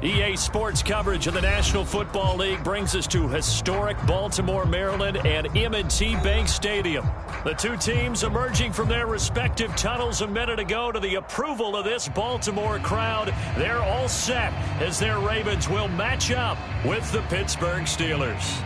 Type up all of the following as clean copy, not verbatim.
EA Sports coverage of the National Football League brings us to historic Baltimore, Maryland, and M&T Bank Stadium. The two teams emerging from their respective tunnels a minute ago to the approval of this Baltimore crowd. They're all set as their Ravens will match up with the Pittsburgh Steelers.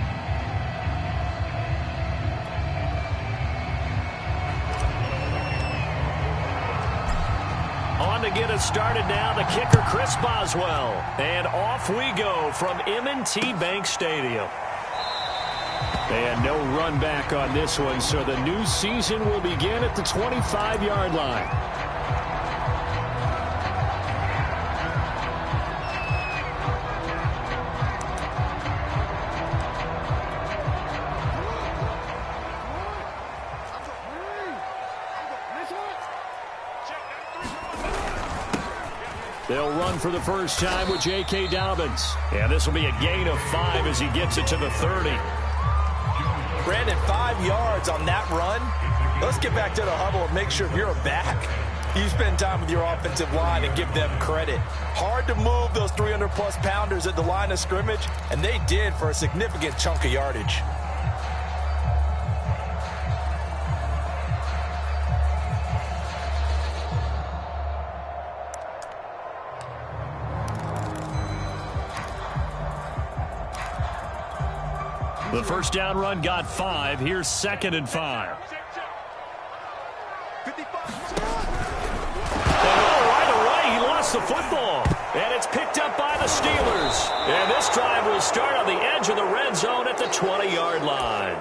On to get us started now, the kicker, Chris Boswell. And off we go from M&T Bank Stadium. And no run back on this one, so the new season will begin at the 25-yard line. They'll run for the first time with J.K. Dobbins. And this will be a gain of 5 as he gets it to the 30. Brandon, 5 yards on that run. Let's get back to the huddle and make sure if you're a back, you spend time with your offensive line and give them credit. Hard to move those 300-plus pounders at the line of scrimmage, and they did for a significant chunk of yardage. The first down run got 5. Here's 2nd and 5. Right away, he lost the football. And it's picked up by the Steelers. And this drive will start on the edge of the red zone at the 20-yard line.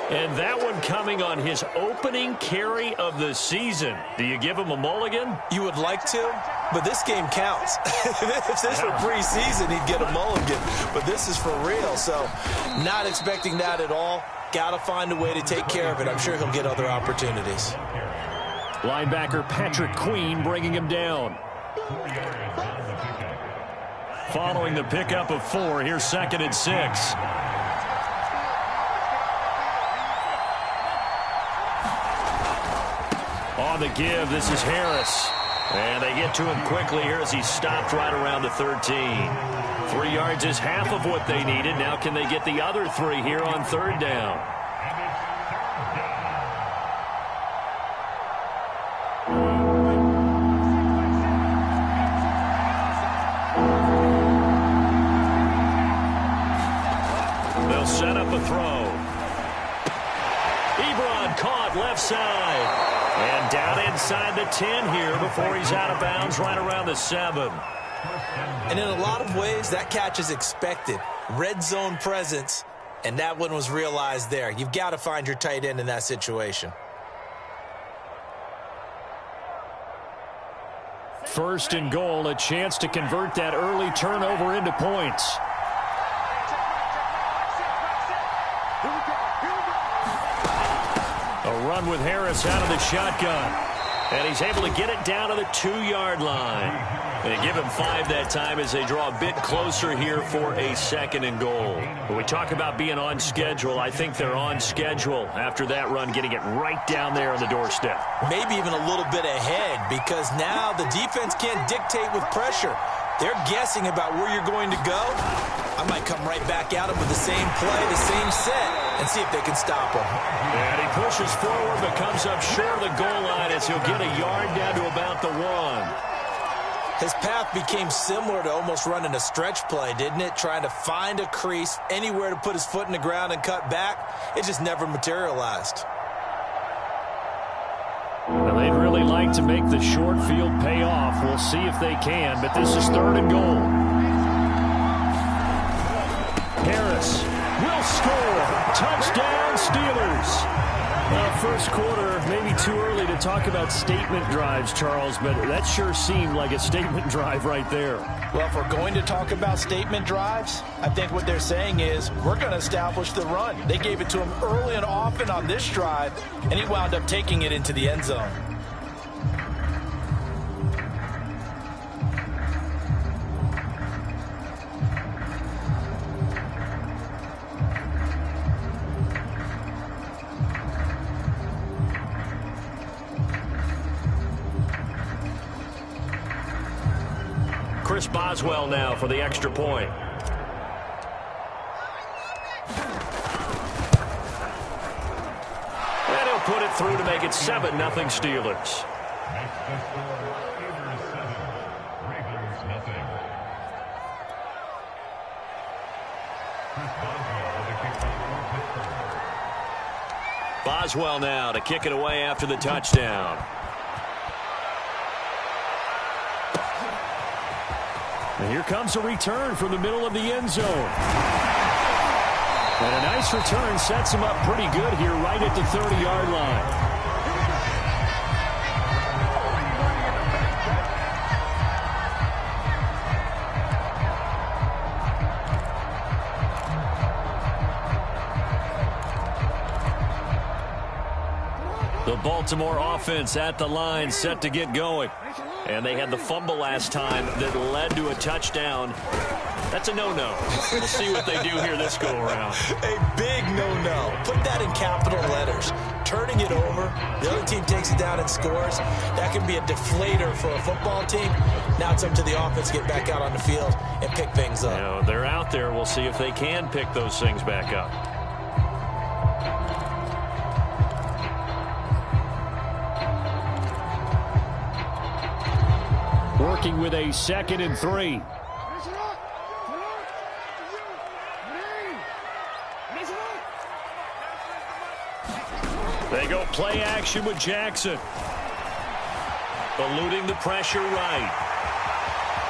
And that one coming on his opening carry of the season. Do you give him a mulligan? You would like to, but this game counts. If this were preseason, he'd get a mulligan. But this is for real, so not expecting that at all. Got to find a way to take care of it. I'm sure he'll get other opportunities. Linebacker Patrick Queen bringing him down. Following the pickup of 4, here's 2nd and 6. On the give, this is Harris. And they get to him quickly here as he's stopped right around the 13. 3 yards is half of what they needed. Now can they get the other 3 here on 3rd down? They'll set up a throw. Ebron caught left side. And down inside the 10 here before he's out of bounds right around the 7. And in a lot of ways, that catch is expected. Red zone presence, and that one was realized there. You've got to find your tight end in that situation. 1st and goal, a chance to convert that early turnover into points. A run with Harris out of the shotgun. And he's able to get it down to the 2-yard line. They give him 5 that time as they draw a bit closer here for a 2nd and goal. When we talk about being on schedule, I think they're on schedule after that run, getting it right down there on the doorstep. Maybe even a little bit ahead, because now the defense can't dictate with pressure. They're guessing about where you're going to go. I might come right back at him with the same play, the same set, and see if they can stop him. And he pushes forward but comes up short of the goal line as he'll get a yard down to about the 1. His path became similar to almost running a stretch play, didn't it? Trying to find a crease, anywhere to put his foot in the ground and cut back. It just never materialized. Well, they'd really like to make the short field pay off. We'll see if they can, but this is 3rd and goal. Harris will score. Touchdown, Steelers. First quarter, maybe too early to talk about statement drives, Charles, but that sure seemed like a statement drive right there. Well, if we're going to talk about statement drives, I think what they're saying is we're going to establish the run. They gave it to him early and often on this drive, and he wound up taking it into the end zone. Chris Boswell now for the extra point. And he'll put it through to make it 7-0 Steelers. Boswell now to kick it away after the touchdown. And here comes a return from the middle of the end zone. And a nice return sets him up pretty good here right at the 30-yard line. The Baltimore offense at the line set to get going. And they had the fumble last time that led to a touchdown. That's a no-no. We'll see what they do here this go-around. A big no-no. Put that in capital letters. Turning it over, the other team takes it down and scores. That can be a deflator for a football team. Now it's up to the offense to get back out on the field and pick things up. You know, they're out there. We'll see if they can pick those things back up. Working with a 2nd and 3. They go play action with Jackson. Eluding the pressure right.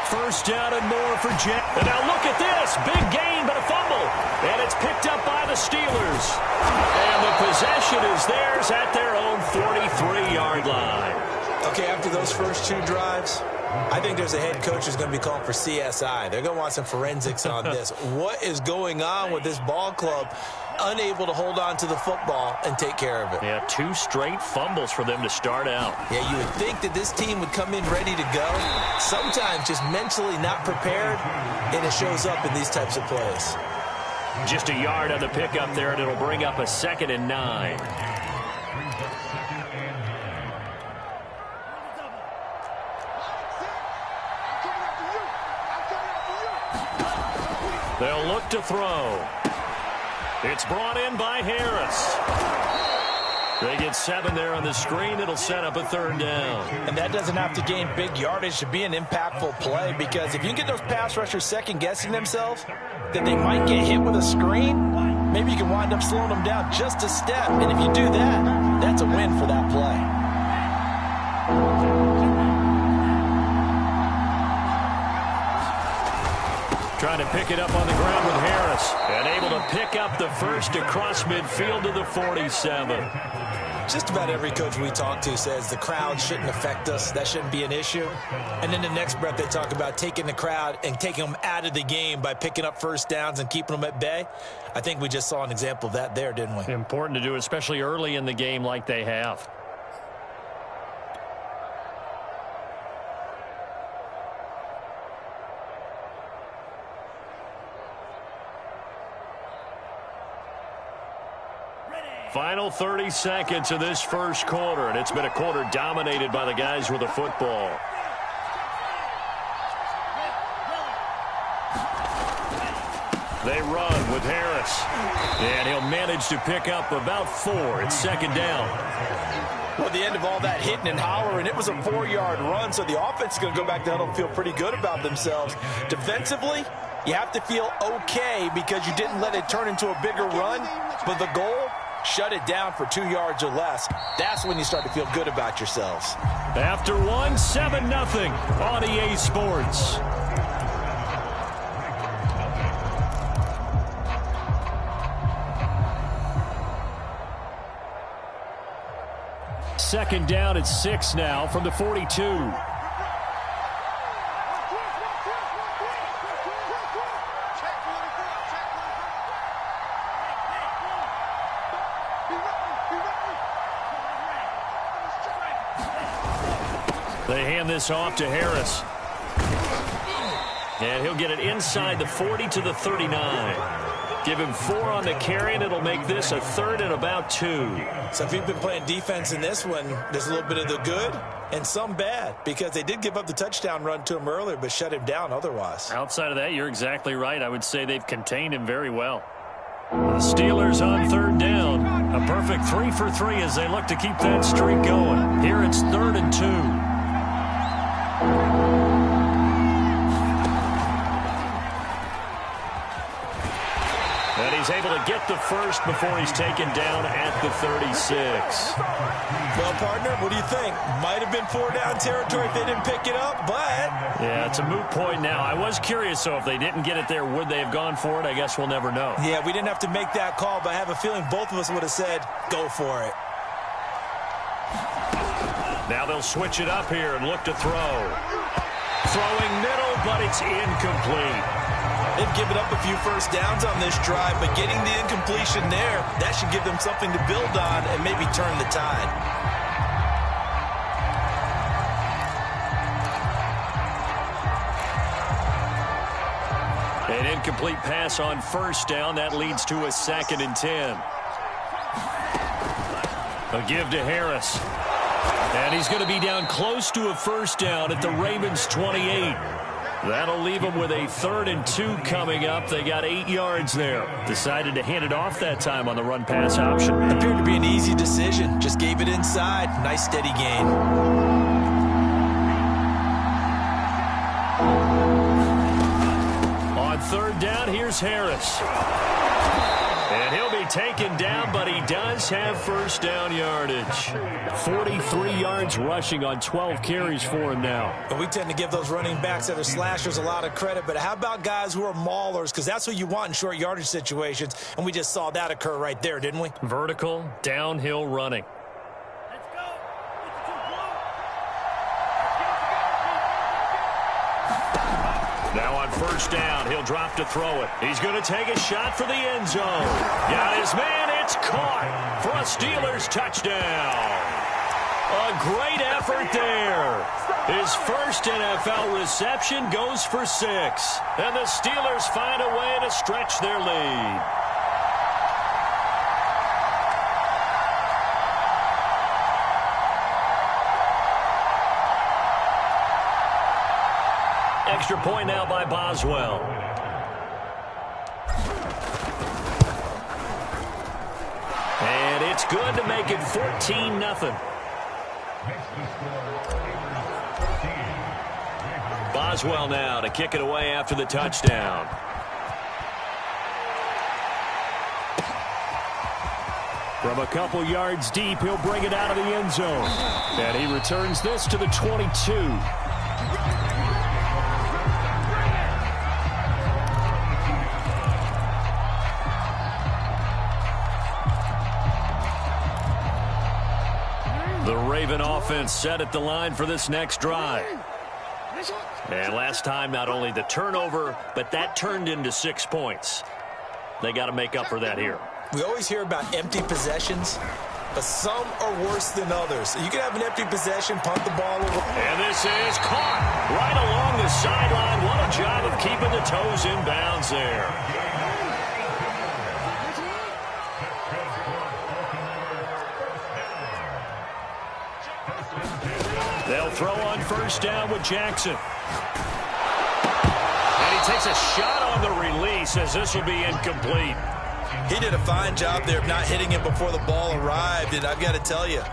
First down and more for Jackson. And now look at this. Big gain, but a fumble. And it's picked up by the Steelers. And the possession is theirs at their own 43-yard line. Okay, after those first 2 drives, I think there's a head coach who's going to be called for CSI. They're going to want some forensics on this. What is going on with this ball club? Unable to hold on to the football and take care of it. Yeah, 2 straight fumbles for them to start out. Yeah, you would think that this team would come in ready to go. Sometimes just mentally not prepared, and it shows up in these types of plays. Just a yard on the pickup there, and it'll bring up a 2nd and 9. They'll look to throw. It's brought in by Harris. They get 7 there on the screen. It'll set up a 3rd down. And that doesn't have to gain big yardage to be an impactful play, because if you get those pass rushers second-guessing themselves that they might get hit with a screen, maybe you can wind up slowing them down just a step. And if you do that, that's a win for that play. Trying to pick it up on the ground with Harris. And able to pick up the first across midfield to the 47. Just about every coach we talk to says the crowd shouldn't affect us. That shouldn't be an issue. And then the next breath they talk about taking the crowd and taking them out of the game by picking up first downs and keeping them at bay. I think we just saw an example of that there, didn't we? Important to do, especially early in the game like they have. Final 30 seconds of this first quarter, and it's been a quarter dominated by the guys with the football. They run with Harris, and he'll manage to pick up about 4. It's 2nd down. Well, at the end of all that hitting and hollering, it was a 4-yard run, so the offense is going to go back to huddle and feel pretty good about themselves. Defensively, you have to feel okay because you didn't let it turn into a bigger run, but the goal, shut it down for 2 yards or less. That's when you start to feel good about yourselves. After 1, 7-0 on EA Sports. Second down at 6 now from the 42. They hand this off to Harris. And he'll get it inside the 40 to the 39. Give him 4 on the carry, and it'll make this a 3rd and about 2. So if you've been playing defense in this one, there's a little bit of the good and some bad, because they did give up the touchdown run to him earlier but shut him down otherwise. Outside of that, you're exactly right. I would say they've contained him very well. The Steelers on 3rd down. A perfect 3 for 3 as they look to keep that streak going. Here it's 3rd and 2. And he's able to get the first before he's taken down at the 36. Well, partner, what do you think? Might have been 4-down territory if they didn't pick it up, but... Yeah, it's a moot point now. I was curious, so if they didn't get it there, would they have gone for it? I guess we'll never know. Yeah, we didn't have to make that call, but I have a feeling both of us would have said, go for it. Now they'll switch it up here and look to throw. Throwing middle, but it's incomplete. They've given up a few first downs on this drive, but getting the incompletion there, that should give them something to build on and maybe turn the tide. An incomplete pass on 1st down. That leads to a 2nd and 10. A give to Harris. And he's going to be down close to a 1st down at the Ravens' 28. That'll leave them with a 3rd and 2 coming up. They got 8 yards there. Decided to hand it off that time on the run-pass option. Appeared to be an easy decision. Just gave it inside. Nice steady gain. On 3rd down, here's Harris. And he'll be taken down, but he does have 1st down yardage. 43 yards rushing on 12 carries for him now. But we tend to give those running backs that are slashers a lot of credit, but how about guys who are maulers? Because that's what you want in short yardage situations, and we just saw that occur right there, didn't we? Vertical, downhill running. Now on 1st down, he'll drop to throw it. He's going to take a shot for the end zone. Got his man, it's caught for a Steelers touchdown. A great effort there. His first NFL reception goes for 6. And the Steelers find a way to stretch their lead. Extra point now by Boswell. And it's good to make it 14-0. Boswell now to kick it away after the touchdown. From a couple yards deep, he'll bring it out of the end zone. And he returns this to the 22. The Raven offense set at the line for this next drive. And last time, not only the turnover, but that turned into 6 points. They got to make up for that here. We always hear about empty possessions, but some are worse than others. You can have an empty possession, punt the ball over. And this is caught right along the sideline. What a job of keeping the toes in bounds there. They'll throw on 1st down with Jackson. And he takes a shot on the release as this will be incomplete. He did a fine job there of not hitting him before the ball arrived, and I've got to tell you,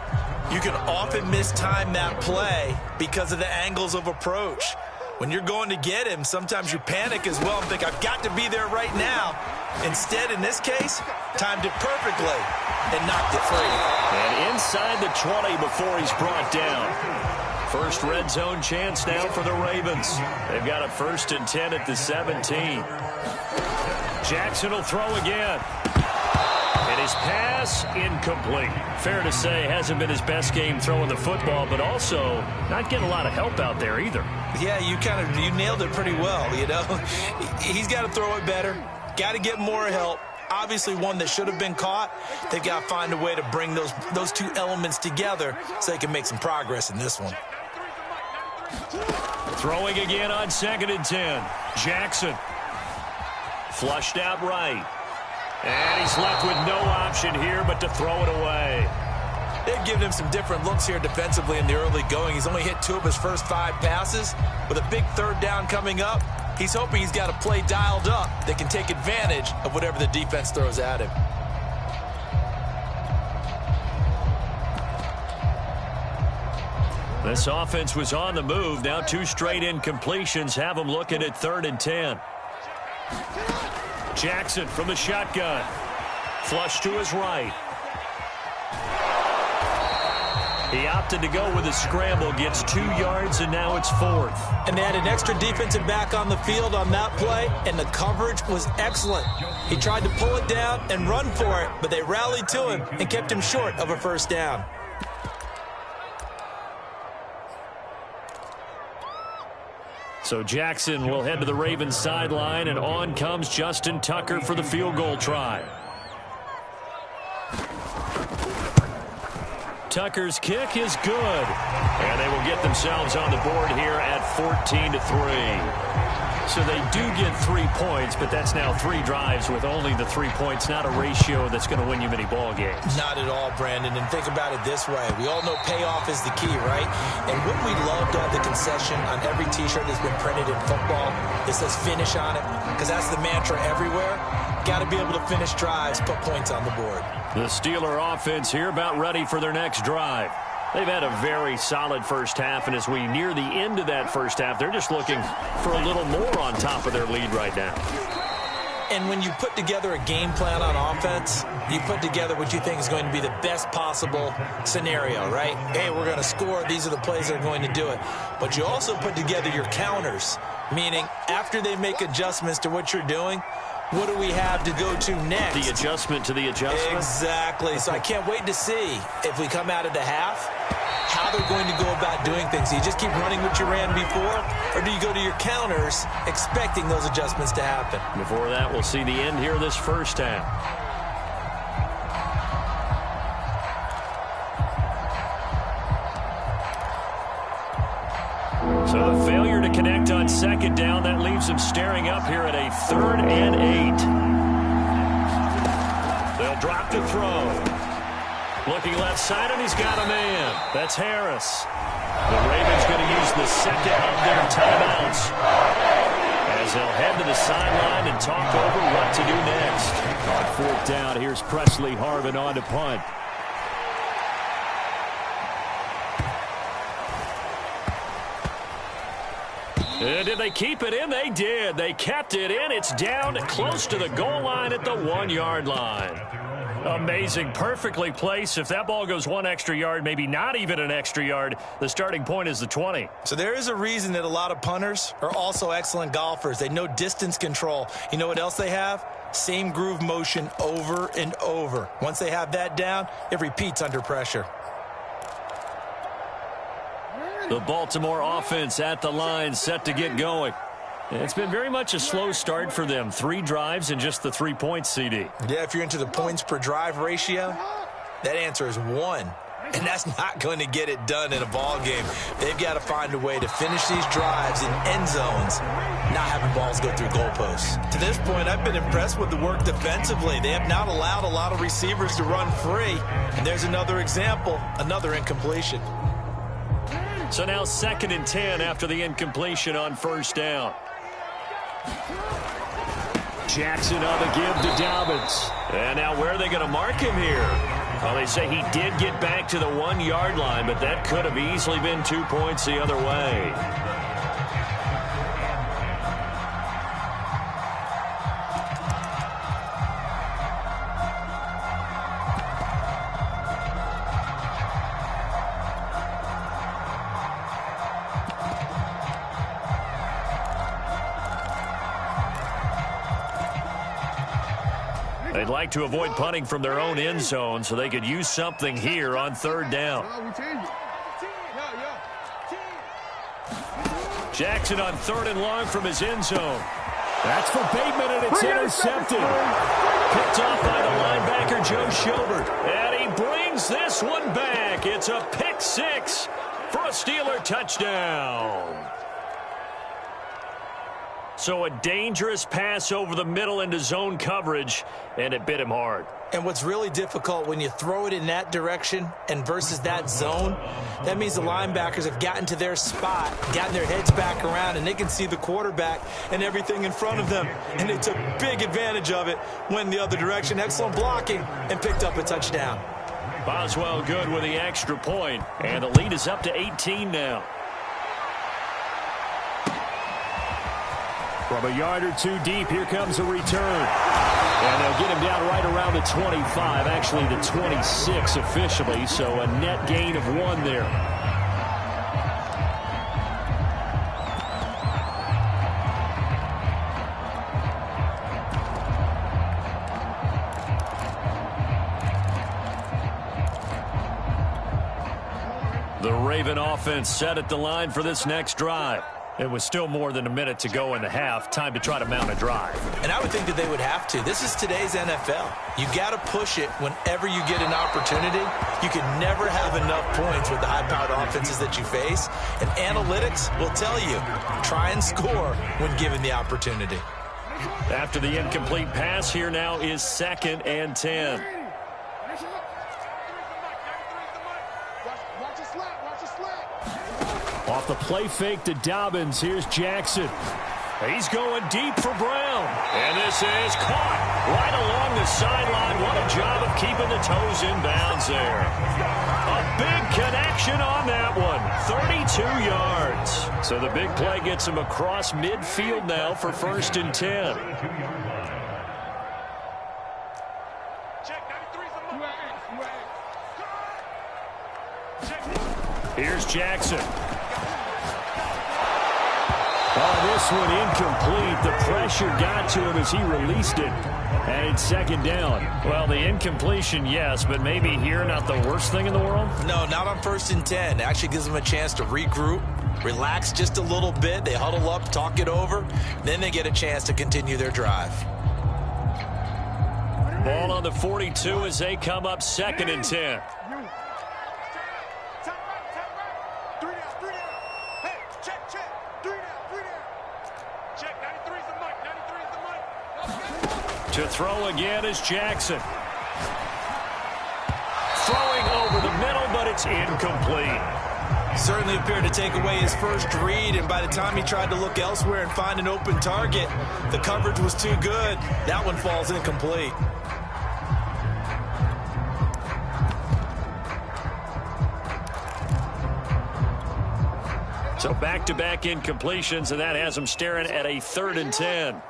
you can often mistime that play because of the angles of approach. When you're going to get him, sometimes you panic as well and think, I've got to be there right now. Instead, in this case, timed it perfectly and knocked it free. And inside the 20 before he's brought down. First red zone chance now for the Ravens. They've got a 1st and 10 at the 17. Jackson will throw again. And his pass incomplete. Fair to say, hasn't been his best game throwing the football, but also not getting a lot of help out there either. Yeah, you nailed it pretty well, you know. He's got to throw it better. Got to get more help. Obviously one that should have been caught. They've got to find a way to bring those two elements together so they can make some progress in this one. Throwing again on 2nd and 10. Jackson. Flushed out right. And he's left with no option here but to throw it away. They've given him some different looks here defensively in the early going. He's only hit 2 of his first 5 passes. With a big third down coming up, he's hoping he's got a play dialed up that can take advantage of whatever the defense throws at him. This offense was on the move. Now 2 straight incompletions have them looking at 3rd and 10. Jackson from the shotgun. Flush to his right. He opted to go with a scramble, gets 2 yards, and now it's 4th. And they had an extra defensive back on the field on that play, and the coverage was excellent. He tried to pull it down and run for it, but they rallied to him and kept him short of a first down. So Jackson will head to the Ravens sideline, and on comes Justin Tucker for the field goal try. Tucker's kick is good. And they will get themselves on the board here at 14-3. So they do get 3 points, but that's now 3 drives with only the 3 points, not a ratio that's going to win you many ball games. Not at all, Brandon. And think about it this way. We all know payoff is the key, right? And wouldn't we love to have the concession on every T-shirt that's been printed in football that says finish on it? Because that's the mantra everywhere. Got to be able to finish drives, put points on the board. The Steeler offense here about ready for their next drive. They've had a very solid first half, and as we near the end of that first half, they're just looking for a little more on top of their lead right now. And when you put together a game plan on offense, you put together what you think is going to be the best possible scenario, right? Hey, we're going to score. These are the plays that are going to do it. But you also put together your counters, meaning after they make adjustments to what you're doing, what do we have to go to next? The adjustment to the adjustment? Exactly. So I can't wait to see if we come out of the half, how they're going to go about doing things. Do you just keep running what you ran before, or do you go to your counters expecting those adjustments to happen? Before that, we'll see the end here of this first half. So the failure to connect on second down, that leaves him staring up here at a 3rd and 8. They'll drop to throw. Looking left side, and he's got a man. That's Harris. The Ravens going to use the second of their timeouts as they'll head to the sideline and talk over what to do next. On 4th down, here's Presley Harvin on to punt. Did they keep it in? They did. They kept it in. It's down close to the goal line at the 1-yard line. Amazing. Perfectly placed. If that ball goes 1 extra yard, maybe not even an extra yard, the starting point is the 20. So there is a reason that a lot of punters are also excellent golfers. They know distance control. You know what else they have? Same groove motion over and over. Once they have that down, it repeats under pressure. The Baltimore offense at the line, set to get going. It's been very much a slow start for them. 3 drives and just the 3 points, CD. Yeah, if you're into the points per drive ratio, that answer is 1. And that's not going to get it done in a ball game. They've got to find a way to finish these drives in end zones, not having balls go through goalposts. To this point, I've been impressed with the work defensively. They have not allowed a lot of receivers to run free. And there's another example, another incompletion. So now 2nd and 10 after the incompletion on 1st down. Jackson on the give to Dobbins. And now where are they going to mark him here? Well, they say he did get back to the 1-yard line, but that could have easily been 2 points the other way. They'd like to avoid punting from their own end zone so they could use something here on 3rd down. Jackson on 3rd and long from his end zone. That's for Bateman, and it's intercepted. Picked off by the linebacker, Joe Schobert. And he brings this one back. It's a pick 6 for a Steeler touchdown. So a dangerous pass over the middle into zone coverage, and it bit him hard. And what's really difficult when you throw it in that direction and versus that zone, that means the linebackers have gotten to their spot, gotten their heads back around, and they can see the quarterback and everything in front of them. And they took big advantage of it, went the other direction, excellent blocking, and picked up a touchdown. Boswell good with the extra point, and the lead is up to 18 now. From a yard or two deep, here comes a return. And they'll get him down right around the 25, actually the 26 officially, so a net gain of 1 there. The Raven offense set at the line for this next drive. It was still more than a minute to go in the half. Time to try to mount a drive. And I would think that they would have to. This is today's NFL. You got to push it whenever you get an opportunity. You can never have enough points with the high-powered offenses that you face. And analytics will tell you, try and score when given the opportunity. After the incomplete pass, here now is 2nd and 10. Off the play fake to Dobbins, here's Jackson. He's going deep for Brown. And this is caught right along the sideline. What a job of keeping the toes in bounds there. A big connection on that one. 32 yards. So the big play gets him across midfield now for 1st and 10. Here's Jackson. Oh, this one incomplete. The pressure got to him as he released it. And it's 2nd down. Well, the incompletion, yes, but maybe here not the worst thing in the world? No, not on 1st and 10. It actually gives them a chance to regroup, relax just a little bit. They huddle up, talk it over. Then they get a chance to continue their drive. Ball on the 42 as they come up 2nd and 10. To throw again is Jackson. Throwing over the middle, but it's incomplete. Certainly appeared to take away his first read, and by the time he tried to look elsewhere and find an open target, the coverage was too good. That one falls incomplete. So back-to-back incompletions, and that has him staring at a 3rd and 10.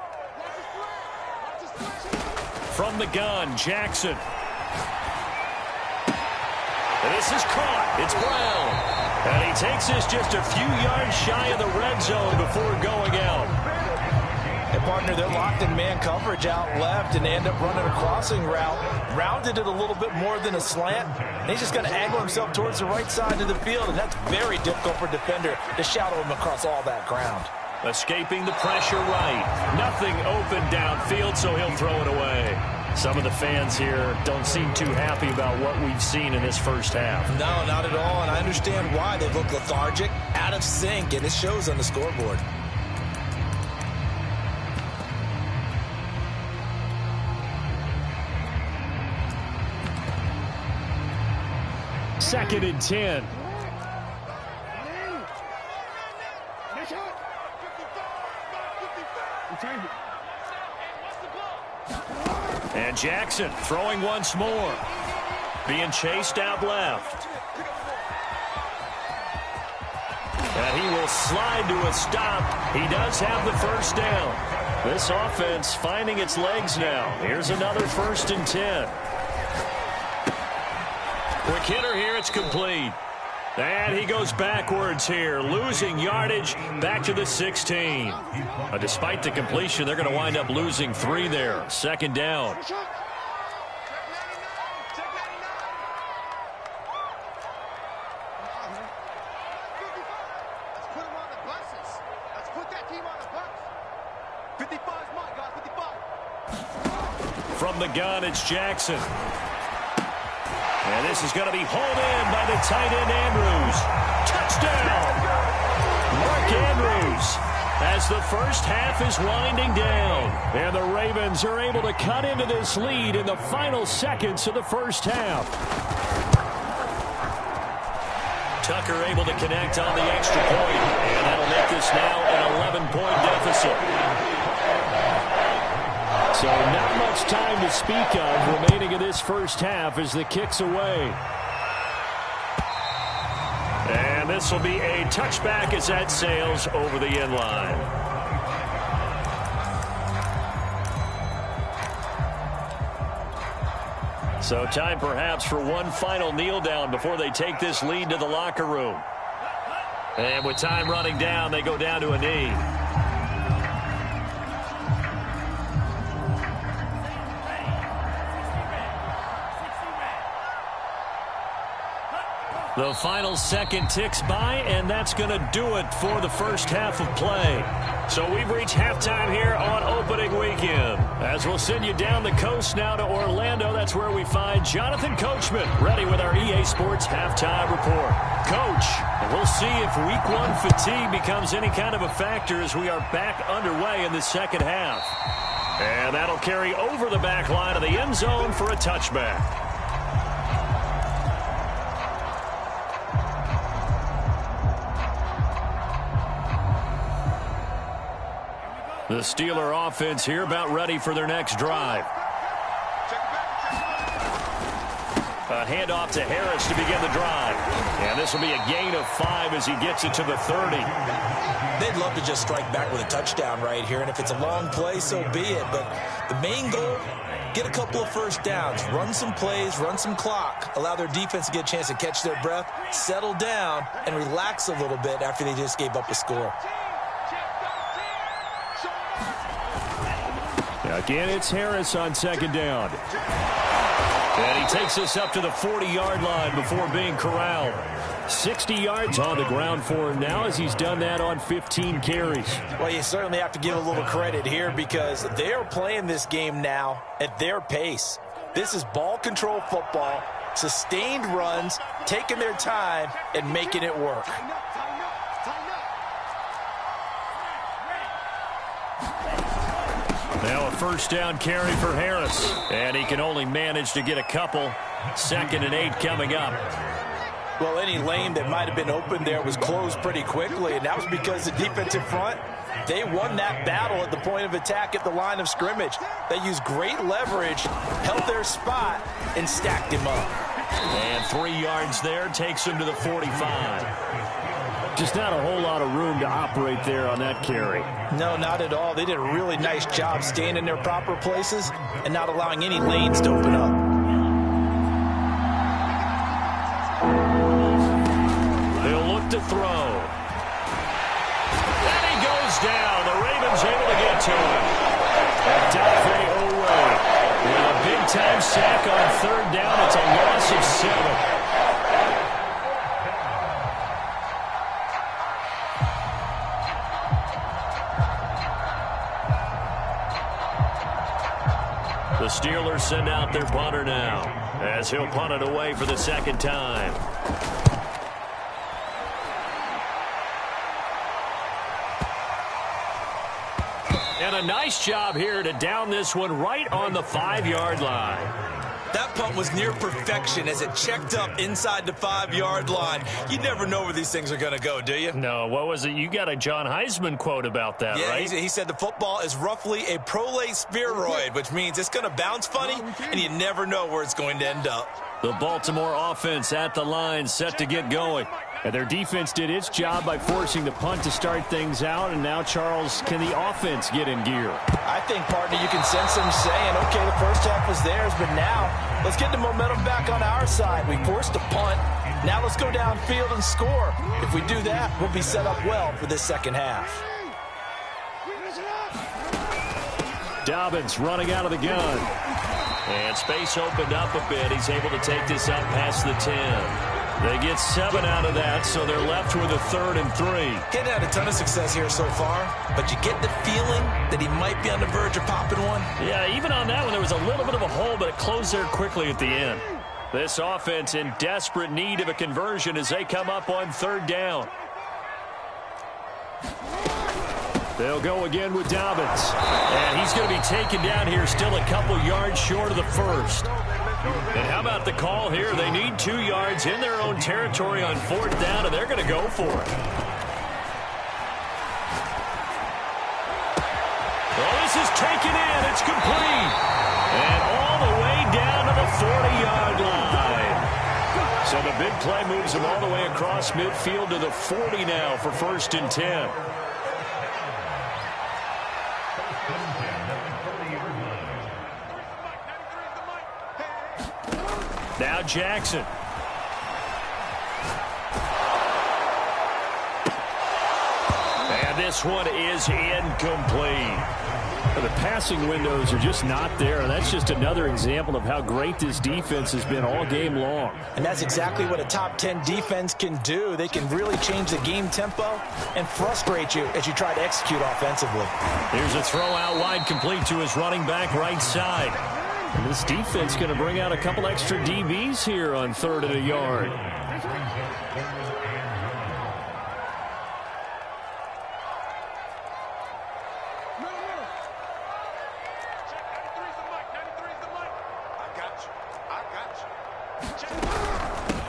From the gun, Jackson. And this is caught. It's Brown. And he takes this just a few yards shy of the red zone before going out. And, partner, they're locked in man coverage out left, and they end up running a crossing route. Rounded it a little bit more than a slant. And he's just going to angle himself towards the right side of the field, and that's very difficult for a defender to shadow him across all that ground. Escaping the pressure right. Nothing open downfield, so he'll throw it away. Some of the fans here don't seem too happy about what we've seen in this first half. No, not at all, and I understand why. They've looked lethargic, out of sync, and it shows on the scoreboard. Second and 10. And Jackson throwing once more. Being chased out left. And he will slide to a stop. He does have the 1st down. This offense finding its legs now. Here's another 1st and 10. Quick hitter here, it's complete. And he goes backwards here, losing yardage back to the 16. Despite the completion, they're going to wind up losing 3 there. 2nd down. From the gun, it's Jackson. And this is going to be hauled in by the tight end, Andrews. Touchdown! Mark Andrews as the first half is winding down. And the Ravens are able to cut into this lead in the final seconds of the first half. Tucker able to connect on the extra point, and that'll make this now an 11-point deficit. So not much time to speak of remaining in this first half as the kick's away. And this will be a touchback as that sails over the end line. So time perhaps for one final kneel down before they take this lead to the locker room. And with time running down, they go down to a knee. The final second ticks by, and that's going to do it for the first half of play. So we've reached halftime here on opening weekend. As we'll send you down the coast now to Orlando, that's where we find Jonathan Coachman ready with our EA Sports halftime report. Coach, we'll see if week one fatigue becomes any kind of a factor as we are back underway in the second half. And that'll carry over the back line of the end zone for a touchback. The Steeler offense here about ready for their next drive. A handoff to Harris to begin the drive. And this will be a gain of 5 as he gets it to the 30. They'd love to just strike back with a touchdown right here, and if it's a long play, so be it. But the main goal, get a couple of first downs, run some plays, run some clock, allow their defense to get a chance to catch their breath, settle down, and relax a little bit after they just gave up a score. Again, it's Harris on second down. And he takes us up to the 40-yard line before being corralled. 60 yards on the ground for him now as he's done that on 15 carries. Well, you certainly have to give a little credit here because they are playing this game now at their pace. This is ball control football, sustained runs, taking their time, and making it work. Now a first down carry for Harris. And he can only manage to get a couple. 2nd and 8 coming up. Well, any lane that might have been open there was closed pretty quickly, and that was because the defensive front, they won that battle at the point of attack at the line of scrimmage. They used great leverage, held their spot, and stacked him up. And 3 yards there takes him to the 45. Just not a whole lot of room to operate there on that carry. No, not at all. They did a really nice job staying in their proper places and not allowing any lanes to open up. They'll look to throw. And he goes down. The Ravens able to get to him. Odafe Oweh with a big-time sack on 3rd down. It's a loss of 7. The Steelers send out their punter now as he'll punt it away for the 2nd time. And a nice job here to down this one right on the 5-yard line. That punt was near perfection as it checked up inside the 5-yard line. You never know where these things are going to go, do you? No, what was it? You got a John Heisman quote about that, right? Yeah, he said the football is roughly a prolate spheroid, which means it's going to bounce funny, and you never know where it's going to end up. The Baltimore offense at the line set to get going. And their defense did its job by forcing the punt to start things out. And now, Charles, can the offense get in gear? I think, partner, you can sense them saying, okay, the first half was theirs, but now let's get the momentum back on our side. We forced a punt. Now let's go downfield and score. If we do that, we'll be set up well for this second half. Dobbins running out of the gun. And space opened up a bit. He's able to take this up past the 10. They get 7 out of that, so they're left with a 3rd and 3. He had a ton of success here so far, but you get the feeling that he might be on the verge of popping one. Yeah, even on that one, there was a little bit of a hole, but it closed there quickly at the end. This offense in desperate need of a conversion as they come up on 3rd down. They'll go again with Dobbins. And he's going to be taken down here, still a couple yards short of the first. And how about the call here? They need 2 yards in their own territory on 4th down, and they're going to go for it. Well, this is taken in. It's complete. And all the way down to the 40-yard line. So the big play moves them all the way across midfield to the 40 now for 1st and 10. Now Jackson. And this one is incomplete. The passing windows are just not there. That's just another example of how great this defense has been all game long. And that's exactly what a top 10 defense can do. They can really change the game tempo and frustrate you as you try to execute offensively. Here's a throw out wide, complete to his running back right side. And this defense going to bring out a couple extra DBs here on 3rd and a yard.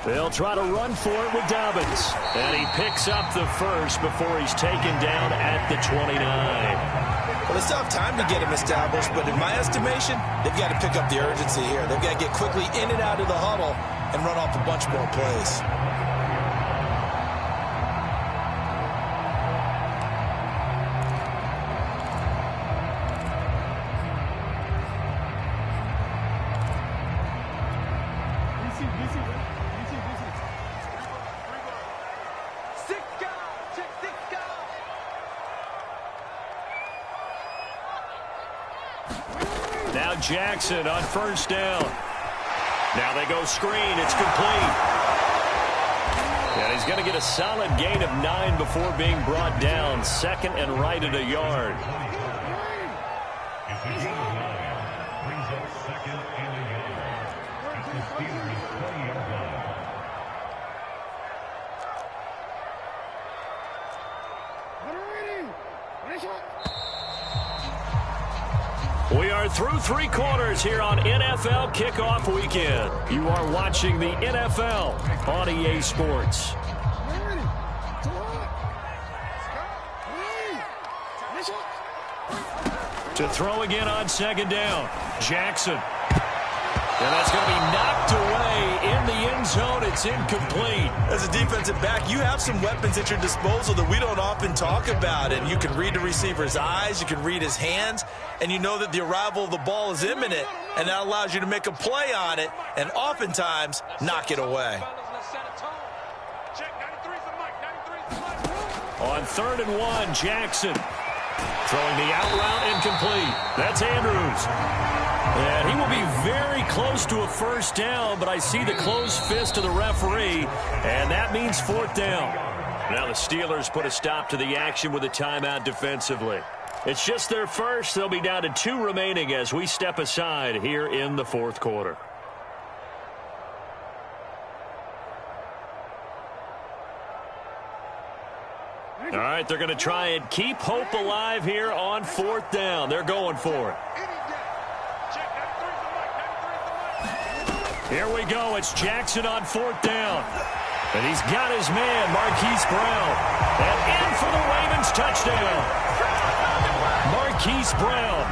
They'll try to run for it with Dobbins. And he picks up the first before he's taken down at the 29. Well, they still have time to get him established, but in my estimation, they've got to pick up the urgency here. They've got to get quickly in and out of the huddle and run off a bunch more plays. Now Jackson on 1st down. Now they go screen. It's complete. And he's going to get a solid gain of 9 before being brought down. 2nd and right at a yard. We are through 3 quarters here on NFL Kickoff Weekend. You are watching the NFL on EA Sports. To throw again on 2nd down. Jackson. And that's going to be knocked away in the end zone. It's incomplete. As a defensive back, you have some weapons at your disposal that we don't often talk about. And you can read the receiver's eyes, you can read his hands, and you know that the arrival of the ball is imminent, and that allows you to make a play on it and oftentimes knock it away. On 3rd and 1, Jackson. Throwing the out route incomplete. That's Andrews. And he will be very close to a 1st down, but I see the closed fist of the referee, and that means 4th down. Now the Steelers put a stop to the action with a timeout defensively. It's just their first. They'll be down to 2 remaining as we step aside here in the 4th quarter. All right, they're going to try and keep hope alive here on 4th down. They're going for it. Here we go. It's Jackson on 4th down. And he's got his man, Marquise Brown. And in for the Ravens touchdown. Marquise Brown,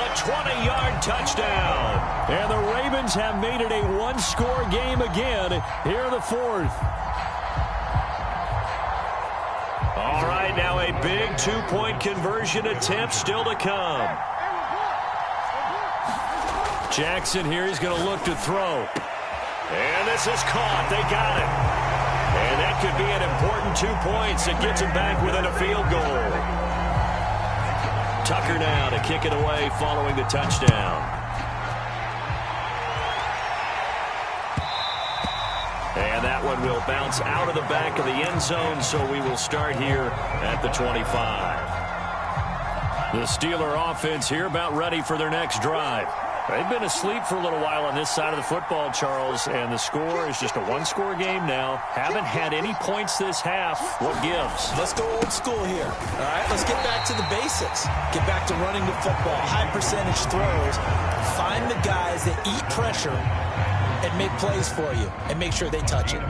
a 20-yard touchdown. And the Ravens have made it a 1-score game again here in the 4th. All right, now a big 2-point conversion attempt still to come. Jackson here, he's going to look to throw. And this is caught. They got it. And that could be an important 2 points that gets him back within a field goal. Tucker now to kick it away following the touchdown. And that one will bounce out of the back of the end zone, so we will start here at the 25. The Steeler offense here about ready for their next drive. They've been asleep for a little while on this side of the football, Charles, and the score is just a one-score game now. Haven't had any points this half. What gives? Let's go old school here. All right, let's get back to the basics. Get back to running the football, high percentage throws. Find the guys that eat pressure and make plays for you and make sure they touch it.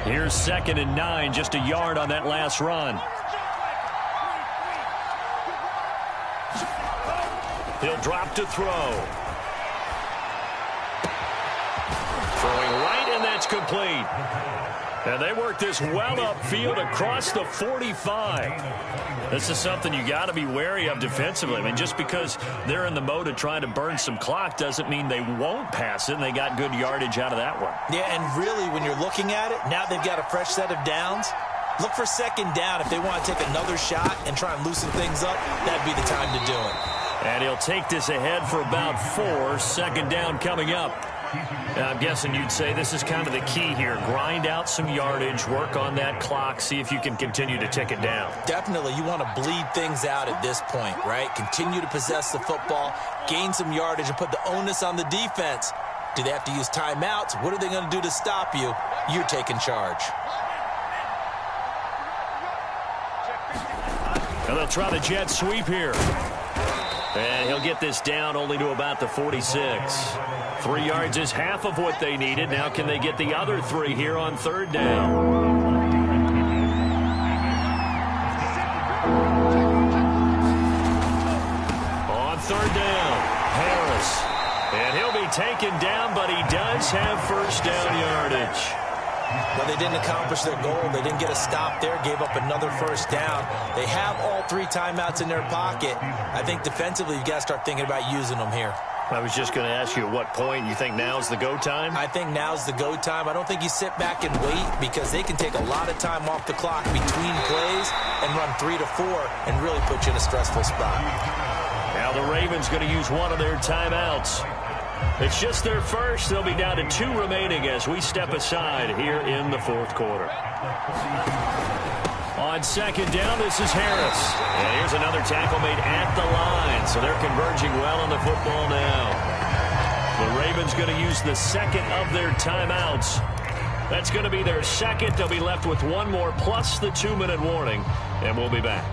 Here's 2nd and 9, just a yard on that last run. He'll drop to throw. Throwing right, and that's complete. And they work this well upfield across the 45. This is something you got to be wary of defensively. I mean, just because they're in the mode of trying to burn some clock doesn't mean they won't pass it, and they got good yardage out of that one. Yeah, and really, when you're looking at it, now they've got a fresh set of downs. Look for 2nd down. If they want to take another shot and try and loosen things up, that'd be the time to do it. And he'll take this ahead for about 4. 2nd down coming up. Now, I'm guessing you'd say this is kind of the key here. Grind out some yardage, work on that clock, see if you can continue to tick it down. Definitely. You want to bleed things out at this point, right? Continue to possess the football, gain some yardage, and put the onus on the defense. Do they have to use timeouts? What are they going to do to stop you? You're taking charge. And they'll try the jet sweep here. And he'll get this down only to about the 46. 3 yards is half of what they needed. Now can they get the other 3 here on 3rd down? On 3rd down, Harris. And he'll be taken down, but he does have 1st down yardage. Well, they didn't accomplish their goal. They didn't get a stop there, gave up another 1st down. They have all 3 timeouts in their pocket. I think defensively, you've got to start thinking about using them here. I was just going to ask you at what point you think now's the go time? I think now's the go time. I don't think you sit back and wait because they can take a lot of time off the clock between plays and run 3 to 4 and really put you in a stressful spot. Now the Ravens going to use one of their timeouts. It's just their first. They'll be down to 2 remaining as we step aside here in the 4th quarter. On 2nd down, this is Harris. And here's another tackle made at the line. So they're converging well on the football now. The Ravens going to use the 2nd of their timeouts. That's going to be their 2nd. They'll be left with 1 more plus the 2-minute warning. And we'll be back.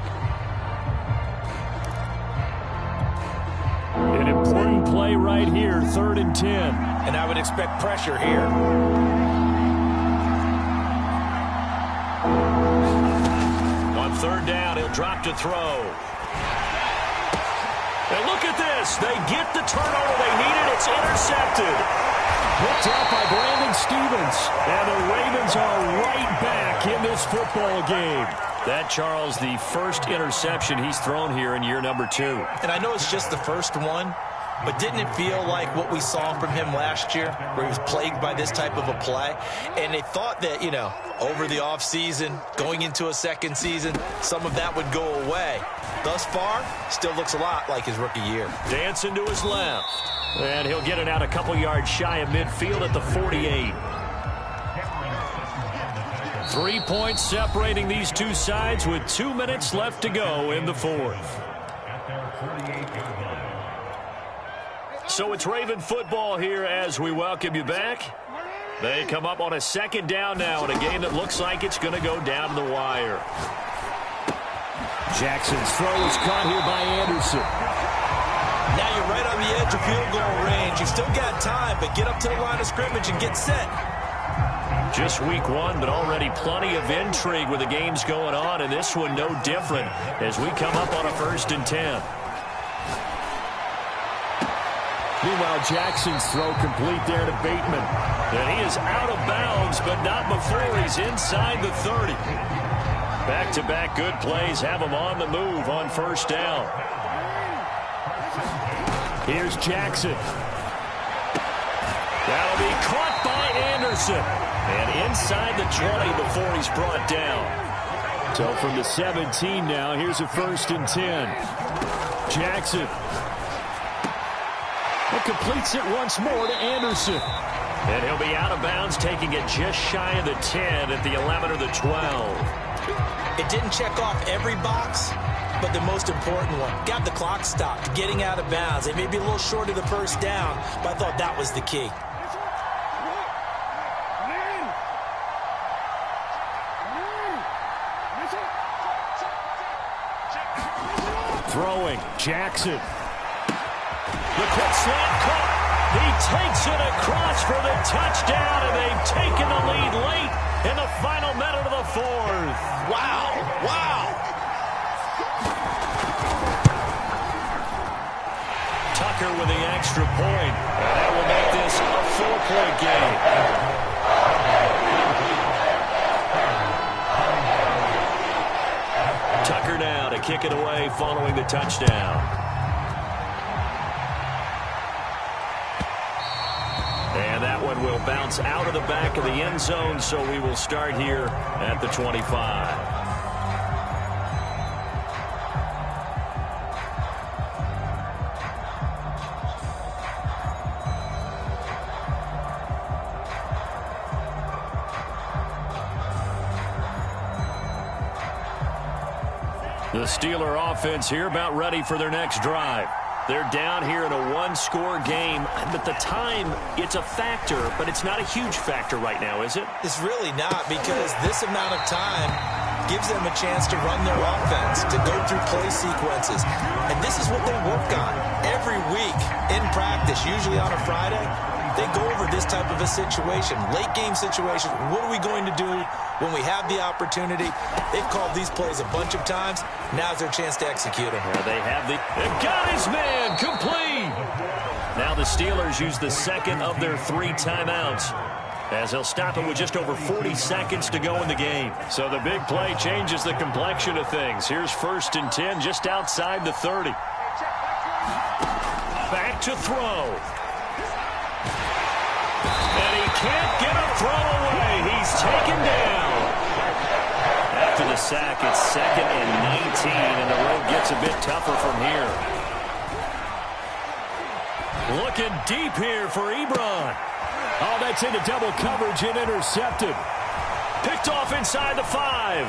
An important play right here, 3rd and 10. And I would expect pressure here. On 3rd down, he'll drop to throw. And look at this. They get the turnover they needed. It's intercepted. Picked out by Brandon Stephens. And the Ravens are right back in this football game. That, Charles, the first interception he's thrown here in year number 2. And I know it's just the first one, but didn't it feel like what we saw from him last year, where he was plagued by this type of a play? And they thought that, you know, over the offseason, going into a 2nd season, some of that would go away. Thus far, still looks a lot like his rookie year. Dancing to his left. And he'll get it out a couple yards shy of midfield at the 48. 3 points separating these two sides with 2 minutes left to go in the 4th. So it's Raven football here as we welcome you back. They come up on a 2nd down now in a game that looks like it's going to go down to the wire. Jackson's throw is caught here by Anderson. Now you're right on the edge of field goal range. You've still got time, but get up to the line of scrimmage and get set. Just week 1, but already plenty of intrigue with the games going on, and this one no different as we come up on a 1st and 10. Meanwhile, Jackson's throw complete there to Bateman. And he is out of bounds, but not before he's inside the 30. Back-to-back good plays have him on the move on 1st down. Here's Jackson. That'll be caught by Anderson. And inside the 20 before he's brought down. So from the 17 now, here's a 1st and 10. Jackson. It completes it once more to Anderson. And he'll be out of bounds, taking it just shy of the 10 at the 11 or the 12. It didn't check off every box, but the most important one. Got the clock stopped, getting out of bounds. They may be a little short of the first down, but I thought that was the key. Throwing, Jackson. The quick slant caught. He takes it across for the touchdown, and they've taken the lead late in the final minute of the fourth. Wow, wow. Tucker with the extra point, and that will make this a 4-point game. Tucker now to kick it away following the touchdown. And that one will bounce out of the back of the end zone, so we will start here at the 25. The Steeler offense here about ready for their next drive. They're down here in a one-score game, but the time, it's a factor, but it's not a huge factor right now, is it? It's really not, because this amount of time gives them a chance to run their offense, to go through play sequences. And this is what they work on every week in practice, usually on a Friday. They go over this type of a situation, late game situation. What are we going to do when we have the opportunity? They've called these plays a bunch of times. Now's their chance to execute them. They've got his man complete. Now the Steelers use the second of their 3 timeouts, as they'll stop it with just over 40 seconds to go in the game. So the big play changes the complexion of things. Here's 1st and 10 just outside the 30. Back to throw. And he can't get a throw away. He's taken down. After the sack, it's 2nd and 19, and the road gets a bit tougher from here. Looking deep here for Ebron. Oh, that's into double coverage and intercepted. Picked off inside the 5.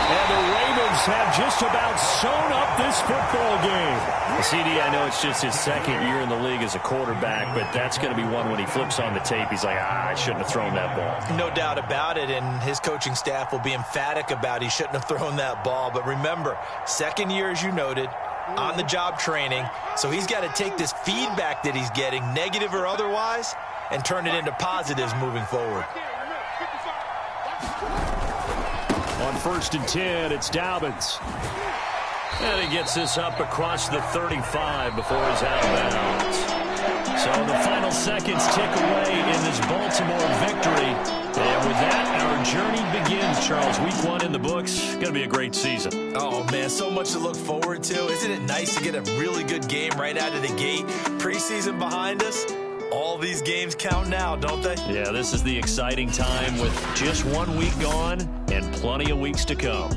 And the Ravens have just about sewn up this football game. CD, I know it's just his 2nd year in the league as a quarterback, but that's going to be one when he flips on the tape. He's like, I shouldn't have thrown that ball. No doubt about it, and his coaching staff will be emphatic about he shouldn't have thrown that ball. But remember, 2nd year, as you noted, on-the-job training. So he's got to take this feedback that he's getting, negative or otherwise, and turn it into positives moving forward. On 1st and 10, it's Dobbins. And he gets this up across the 35 before he's out of bounds. So the final seconds tick away in this Baltimore victory. And with that, our journey begins, Charles. Week 1 in the books. Going to be a great season. Oh, man, so much to look forward to. Isn't it nice to get a really good game right out of the gate? Preseason behind us. All these games count now, don't they? Yeah, this is the exciting time with just 1 week gone and plenty of weeks to come.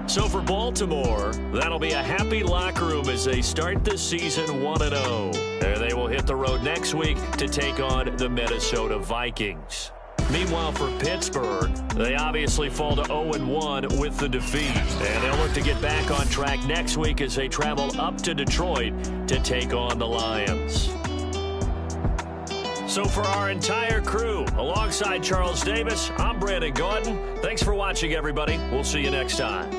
So for Baltimore, that'll be a happy locker room as they start this season 1-0. There they will hit the road next week to take on the Minnesota Vikings. Meanwhile, for Pittsburgh, they obviously fall to 0-1 with the defeat. And they'll look to get back on track next week as they travel up to Detroit to take on the Lions. So for our entire crew, alongside Charles Davis, I'm Brandon Gaudin. Thanks for watching, everybody. We'll see you next time.